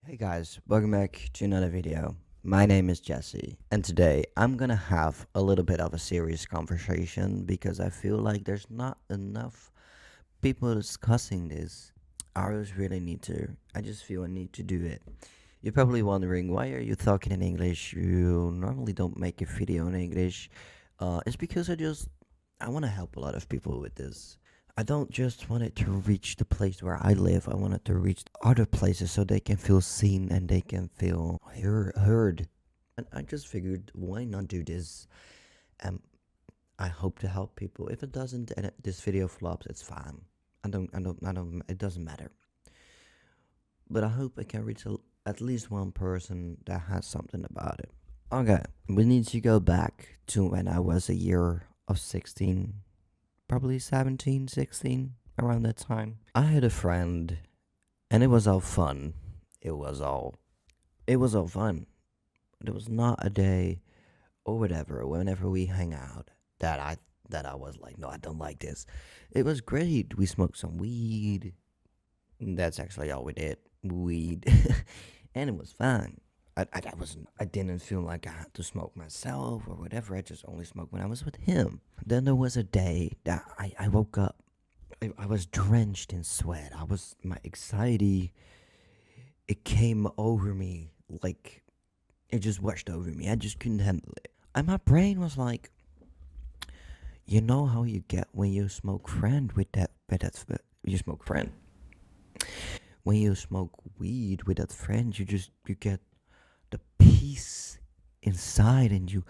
Hey guys, welcome back to another video. My name is Jesse, and today I'm gonna have a little bit of a serious conversation because I feel like there's not enough people discussing this. I just really need to. I just feel a need to do it. You're probably wondering, why are you talking in English? You normally don't make a video in English. It's because I want to help a lot of people with this. I don't just want it to reach the place where I live. I want it to reach other places so they can feel seen and they can feel heard. And I just figured, why not do this? Um, I hope to help people. If it doesn't, and this video flops, it's fine. I don't. It doesn't matter. But I hope I can reach at least one person that has something about it. Okay, we need to go back to when I was a year of 16, probably 17, 16, around that time. I had a friend, and it was all fun. It was all, it was all fun. There was not a day or whatever, whenever we hang out, that I was like, no, I don't like this. It was great. We smoked some weed. That's actually all we did. Weed. And it was fun. I didn't feel like I had to smoke myself or whatever. I just only smoked when I was with him. Then there was a day that I woke up. I was drenched in sweat. My anxiety, it came over me like it just washed over me. I just couldn't handle it. And my brain was like, you know how you get when you smoke friend you smoke friend. When you smoke weed with that friend, you get the peace inside, and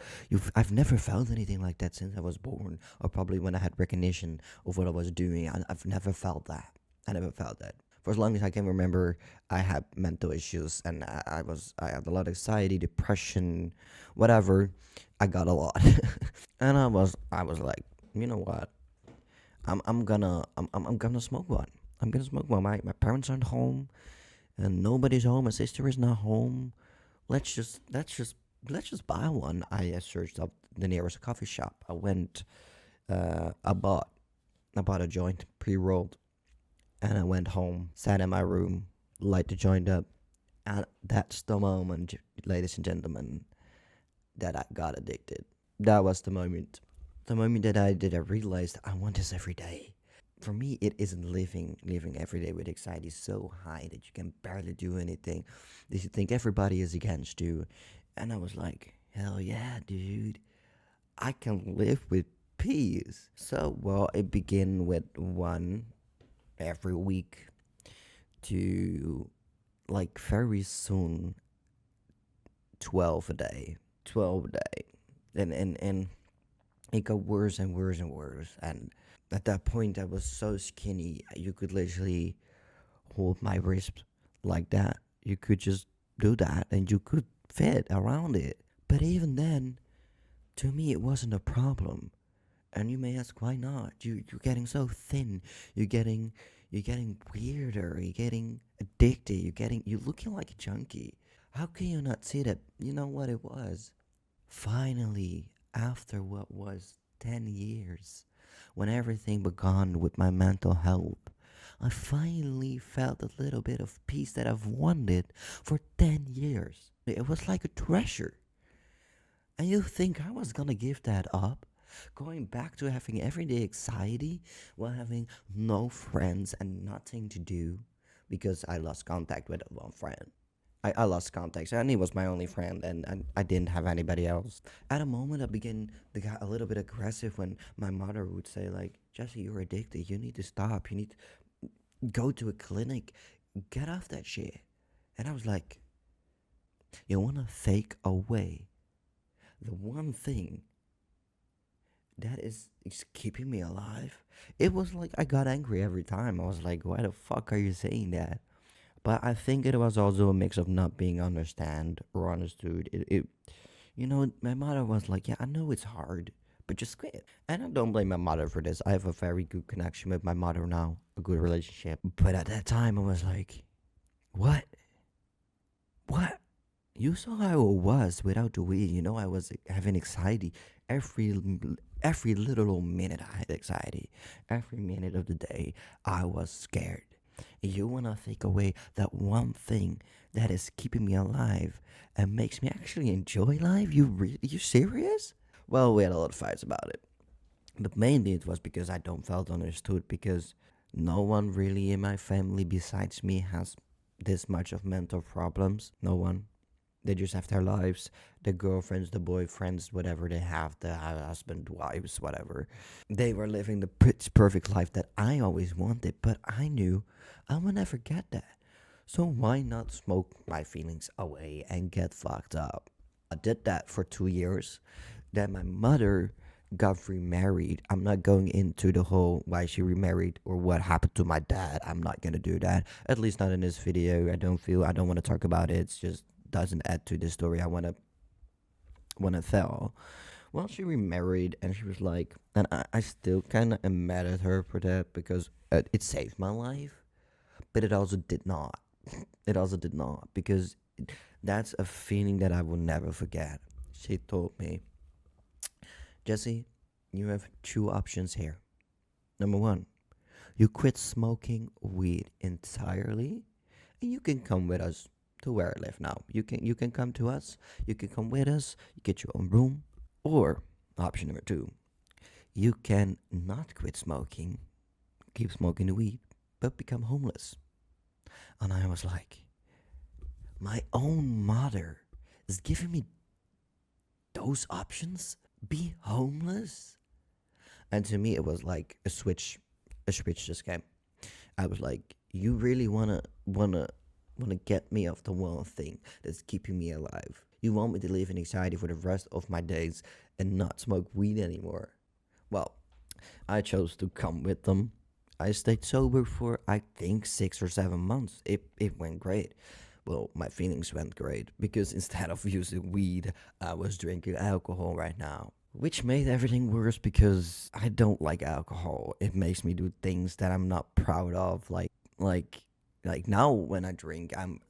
I've never felt anything like that since I was born, or probably when I had recognition of what I was doing. I've never felt that. I never felt that. For as long as I can remember, I had mental issues, and I had a lot of anxiety, depression, whatever. I got a lot. And I was like, you know what, I'm gonna smoke one. I'm gonna smoke one. My parents aren't home, and nobody's home. My sister is not home. Let's just buy one. I searched up the nearest coffee shop. I went. I bought a joint pre-rolled, and I went home, sat in my room, light the joint up, and that's the moment, ladies and gentlemen, that I got addicted. That was the moment. The moment that I realized I want this every day. For me, it isn't living every day with anxiety so high that you can barely do anything. That you think everybody is against you. And I was like, hell yeah, dude. I can live with peace. So, well, it began with one every week to, like, very soon 12 a day. 12 a day. And it got worse and worse and worse. And at that point, I was so skinny, you could literally hold my wrist like that. You could just do that and you could fit around it. But even then, to me, it wasn't a problem. And you may ask, why not? You're getting so thin. You're getting weirder. You're getting addicted. You're looking like a junkie. How can you not see that? You know what it was? Finally, after what was 10 years, when everything began with my mental health, I finally felt a little bit of peace that I've wanted for 10 years. It was like a treasure. And you think I was gonna give that up? Going back to having everyday anxiety while having no friends and nothing to do because I lost contact with one friend. I lost contact, and he was my only friend, and I didn't have anybody else. At a moment, I began to get a little bit aggressive when my mother would say, like, Jesse, you're addicted. You need to stop. You need to go to a clinic. Get off that shit. And I was like, you want to fake away the one thing that is keeping me alive? It was like I got angry every time. I was like, why the fuck are you saying that? But I think it was also a mix of not being understand or understood. My mother was like, yeah, I know it's hard, but just quit. And I don't blame my mother for this. I have a very good connection with my mother now, a good relationship. But at that time, I was like, what? What? You saw how I was without the weed. I was having anxiety every every little minute. I had anxiety. Every minute of the day, I was scared. You want to take away that one thing that is keeping me alive and makes me actually enjoy life? You serious? Well, we had a lot of fights about it. But mainly it was because I don't felt understood, because no one really in my family besides me has this much of mental problems. No one. They just have their lives, the girlfriends, the boyfriends, whatever they have, the husband, wives, whatever. They were living the perfect life that I always wanted, but I knew I would never get that. So why not smoke my feelings away and get fucked up? I did that for 2 years. Then my mother got remarried. I'm not going into the whole why she remarried or what happened to my dad. I'm not gonna do that. At least not in this video. I don't want to talk about it. It's just doesn't add to the story I wanna tell. Well, she remarried, and she was like, and I still kind of am mad at her for that, because it saved my life, but it also did not. It also did not, because that's a feeling that I will never forget. She told me, Jesse, you have two options here. Number one, you quit smoking weed entirely, and you can come with us to where I live now. You can come to us. You can come with us. You get your own room. Or option number two, you can not quit smoking, keep smoking the weed, but become homeless. And I was like, my own mother is giving me those options? Be homeless? And to me, it was like a switch. A switch just came. I was like, you really wanna get me off the one thing that's keeping me alive. You want me to live in anxiety for the rest of my days and not smoke weed anymore. Well, I chose to come with them. I stayed sober for I think 6 or 7 months. It went great. Well, my feelings went great because instead of using weed, I was drinking alcohol right now. Which made everything worse because I don't like alcohol. It makes me do things that I'm not proud of, like like now when I drink, I'm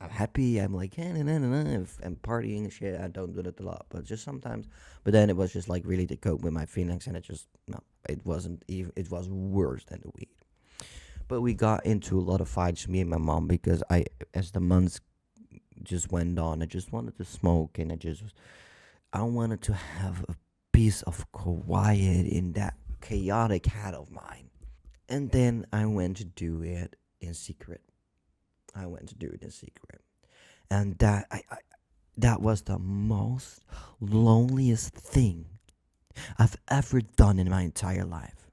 happy. I'm like, yeah, nah, nah, nah, nah, and partying and shit. I don't do that a lot, but just sometimes. But then it was just like really to cope with my feelings, and it just no, it wasn't even. It was worse than the weed. But we got into a lot of fights, me and my mom, because as the months just went on, I just wanted to smoke, and I wanted to have a piece of quiet in that chaotic head of mine. And then I went to do it in secret. I went to do it in secret. And that was the most loneliest thing I've ever done in my entire life.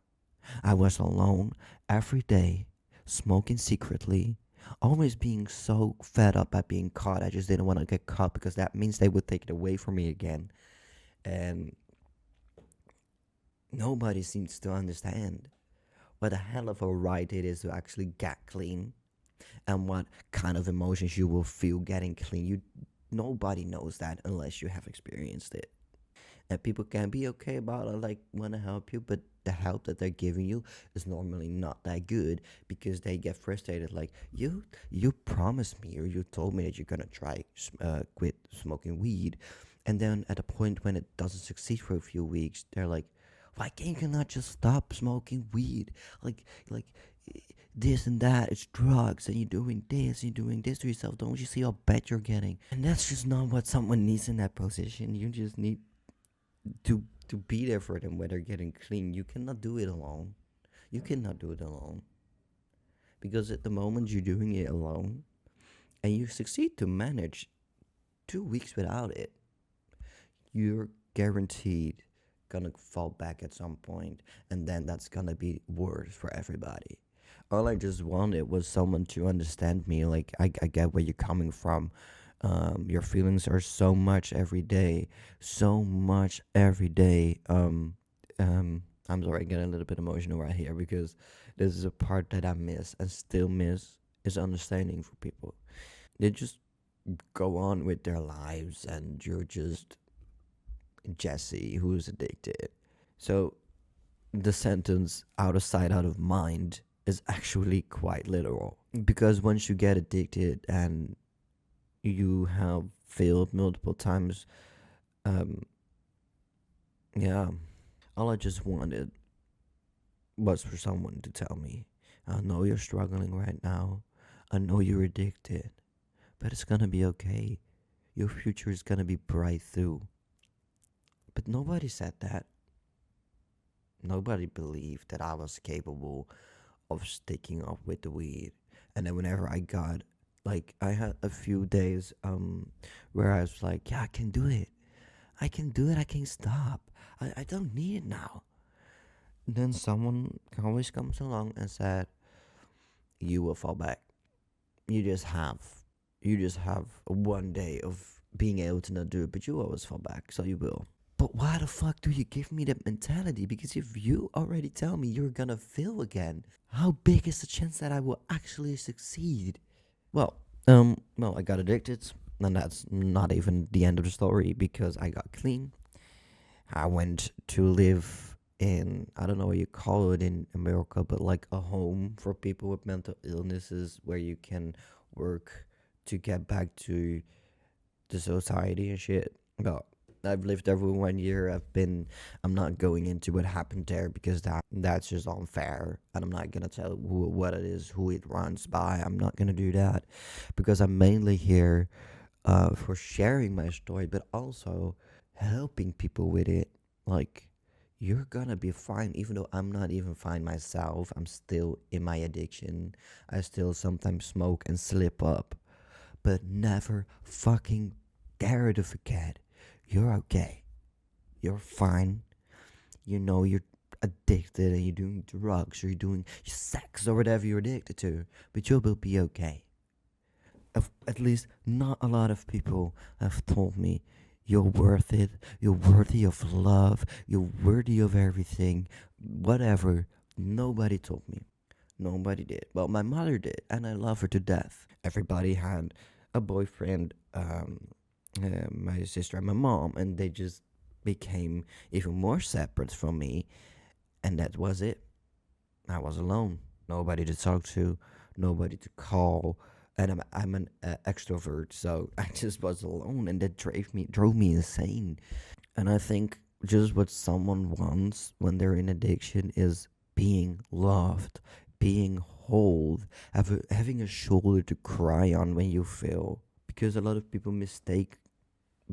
I was alone every day, smoking secretly, always being so fed up by being caught. I just didn't want to get caught because that means they would take it away from me again. And nobody seems to understand what a hell of a ride it is to actually get clean, and what kind of emotions you will feel getting clean. Nobody knows that unless you have experienced it. And people can be okay about it, like want to help you, but the help that they're giving you is normally not that good because they get frustrated. Like you promised me, or you told me that you're gonna try quit smoking weed, and then at a point when it doesn't succeed for a few weeks, they're like, why can't you not just stop smoking weed? Like this and that, it's drugs, and you're doing this to yourself. Don't you see how bad you're getting? And that's just not what someone needs in that position. You just need to be there for them when they're getting clean. You cannot do it alone. You cannot do it alone. Because at the moment you're doing it alone and you succeed to manage 2 weeks without it, you're guaranteed gonna fall back at some point, and then that's gonna be worse for everybody. All I just wanted was someone to understand me. Like, I get where you're coming from. Your feelings are so much every day, so much every day. I'm sorry, I get a little bit emotional right here because this is a part that I miss and still miss, is understanding for people. They just go on with their lives, and you're just Jesse who's addicted. So the sentence out of sight, out of mind is actually quite literal. Because once you get addicted and you have failed multiple times, um, yeah, all I just wanted was for someone to tell me I know you're struggling right now. I know you're addicted, but it's gonna be okay. Your future is gonna be bright too. But nobody said that. Nobody believed that I was capable of sticking up with the weed. And then whenever I got, like, I had a few days where I was like, yeah, I can do it. I can do it. I can stop. I don't need it now. Then someone always comes along and said, you will fall back. You just have, you just have one day of being able to not do it, but you always fall back, so you will. But why the fuck do you give me that mentality? Because if you already tell me you're gonna fail again, how big is the chance that I will actually succeed? Well, I got addicted, and that's not even the end of the story because I got clean. I went to live in, I don't know what you call it in America, but like a home for people with mental illnesses where you can work to get back to the society and shit. Well, I've lived there for 1 year. I'm not going into what happened there because that's just unfair, and I'm not gonna tell what it is, who it runs by. I'm not gonna do that because I'm mainly here for sharing my story, but also helping people with it. Like, you're gonna be fine, even though I'm not even fine myself. I'm still in my addiction. I still sometimes smoke and slip up, but never fucking dare to forget you're okay. You're fine. You know you're addicted and you're doing drugs or you're doing sex or whatever you're addicted to, but you will be okay. At least not a lot of people have told me you're worth it, you're worthy of love, you're worthy of everything, whatever. Nobody told me. Nobody did. Well, my mother did, and I love her to death. Everybody had a boyfriend, my sister and my mom, and they just became even more separate from me, and that was it. I was alone. Nobody to talk to, nobody to call, and I'm an extrovert, so I just was alone, and that drove me insane. And I think just what someone wants when they're in addiction is being loved, being whole, having a shoulder to cry on when you fail. Because a lot of people mistake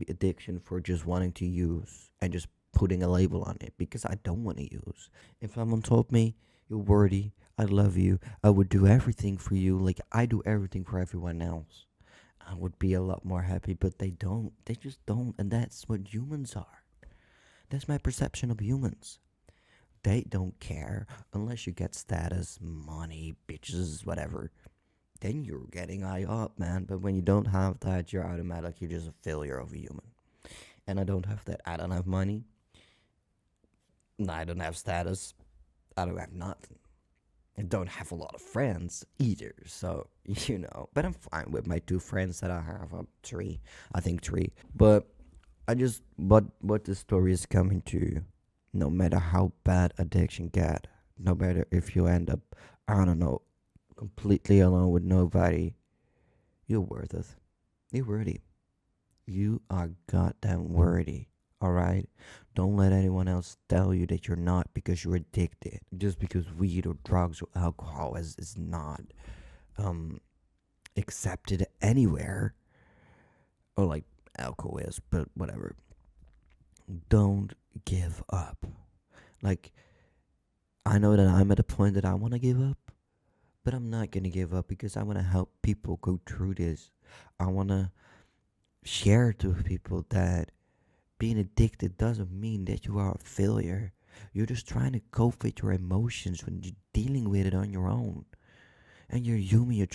addiction for just wanting to use and just putting a label on it because I don't want to use. If someone told me, you're worthy, I love you, I would do everything for you like I do everything for everyone else, I would be a lot more happy, but they don't. They just don't. And that's what humans are. That's my perception of humans. They don't care unless you get status, money, bitches, whatever. Then you're getting high up, man. But when you don't have that, you're automatically just a failure of a human. And I don't have that. I don't have money. I don't have status. I don't have nothing. I don't have a lot of friends either. So, but I'm fine with my two friends that I have. Three. I think three. But what the story is coming to, no matter how bad addiction get, no matter if you end up, I don't know, completely alone with nobody, you're worth it. You're worthy. You are goddamn worthy. All right? Don't let anyone else tell you that you're not because you're addicted. Just because weed or drugs or alcohol is not accepted anywhere. Or like alcohol is, but whatever. Don't give up. Like, I know that I'm at a point that I want to give up, but I'm not going to give up because I want to help people go through this. I want to share to people that being addicted doesn't mean that you are a failure. You're just trying to cope with your emotions when you're dealing with it on your own. And you're human,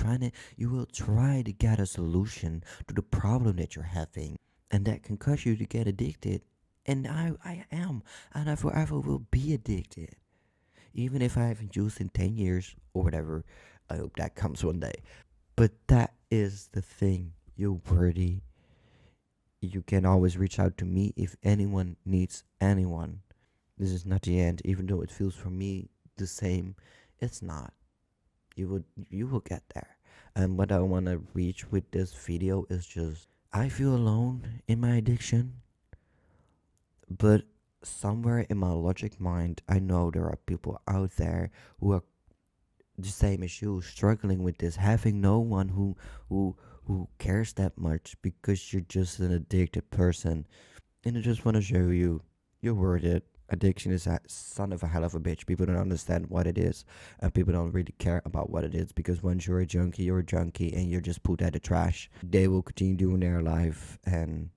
you will try to get a solution to the problem that you're having. And that can cause you to get addicted. And I am. And I forever will be addicted. Even if I haven't used in 10 years or whatever. I hope that comes one day. But that is the thing. You're worthy. You can always reach out to me if anyone needs anyone. This is not the end, even though it feels for me the same. It's not. You will get there. And what I want to reach with this video is just I feel alone in my addiction, but somewhere in my logic mind, I know there are people out there who are the same as you, struggling with this, having no one who who cares that much because you're just an addicted person. And I just want to show you, you're worth it. Addiction is a son of a hell of a bitch. People don't understand what it is, and people don't really care about what it is, because once you're a junkie, and you're just put at the trash. They will continue doing their life, and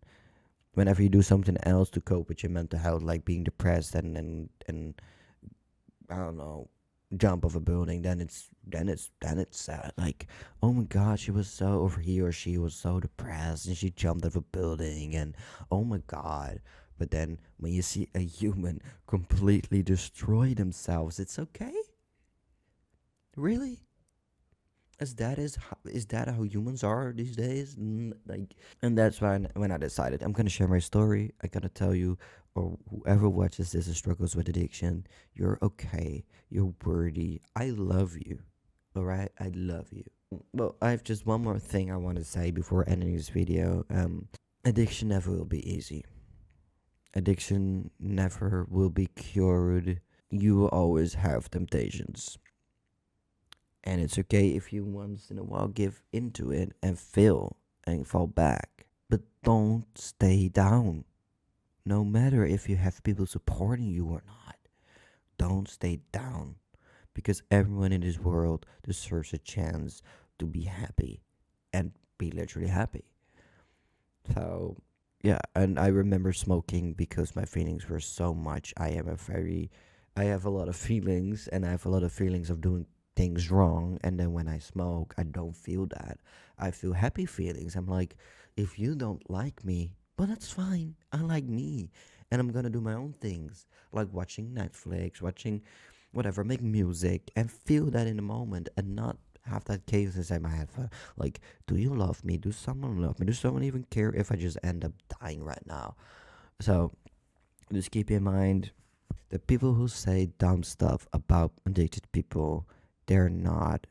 whenever you do something else to cope with your mental health, like being depressed and I don't know, jump off a building, then it's sad. Like, oh my god, she was so, or he or she was so depressed and she jumped off a building, and oh my god. But then when you see a human completely destroy themselves, it's okay. Really? Is that how humans are these days? Like, and that's when I decided I'm gonna share my story. I gotta tell you, or whoever watches this and struggles with addiction, you're okay. You're worthy. I love you. All right, I love you. Well, I have just one more thing I want to say before ending this video. Addiction never will be easy. Addiction never will be cured. You will always have temptations. And it's okay if you once in a while give into it and fail and fall back. But don't stay down. No matter if you have people supporting you or not, don't stay down. Because everyone in this world deserves a chance to be happy and be literally happy. So, yeah, and I remember smoking because my feelings were so much. I have a lot of feelings, and I have a lot of feelings of doing things wrong. And then when I smoke, I don't feel that. I feel happy feelings. I'm like, if you don't like me, well, that's fine. I like me. And I'm gonna do my own things, like watching Netflix, watching whatever, make music, and feel that in the moment, and not have that case inside my head for, like, do you love me? Do someone love me? Does someone even care if I just end up dying right now? So just keep in mind, the people who say dumb stuff about addicted people, they're not,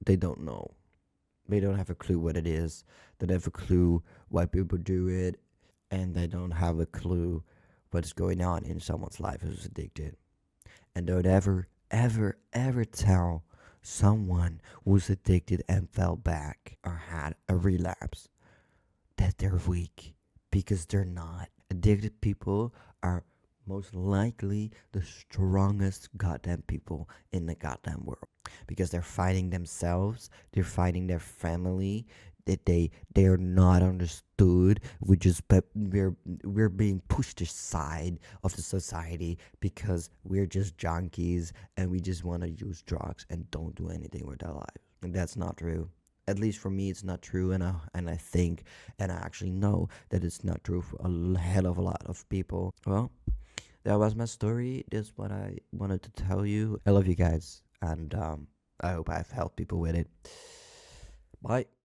they don't know. They don't have a clue what it is. They don't have a clue why people do it. And they don't have a clue what's going on in someone's life who's addicted. And don't ever tell someone who's addicted and fell back or had a relapse that they're weak, because they're not. Addicted people are most likely the strongest goddamn people in the goddamn world, because they're fighting themselves, they're fighting their family, that they're not understood. We're being pushed aside of the society because we're just junkies, and we just want to use drugs and don't do anything with our lives. And that's not true. At least for me, it's not true, and I think, and I actually know that it's not true for a hell of a lot of people. Well, that was my story. This is what I wanted to tell you. I love you guys, and I hope I've helped people with it. Bye.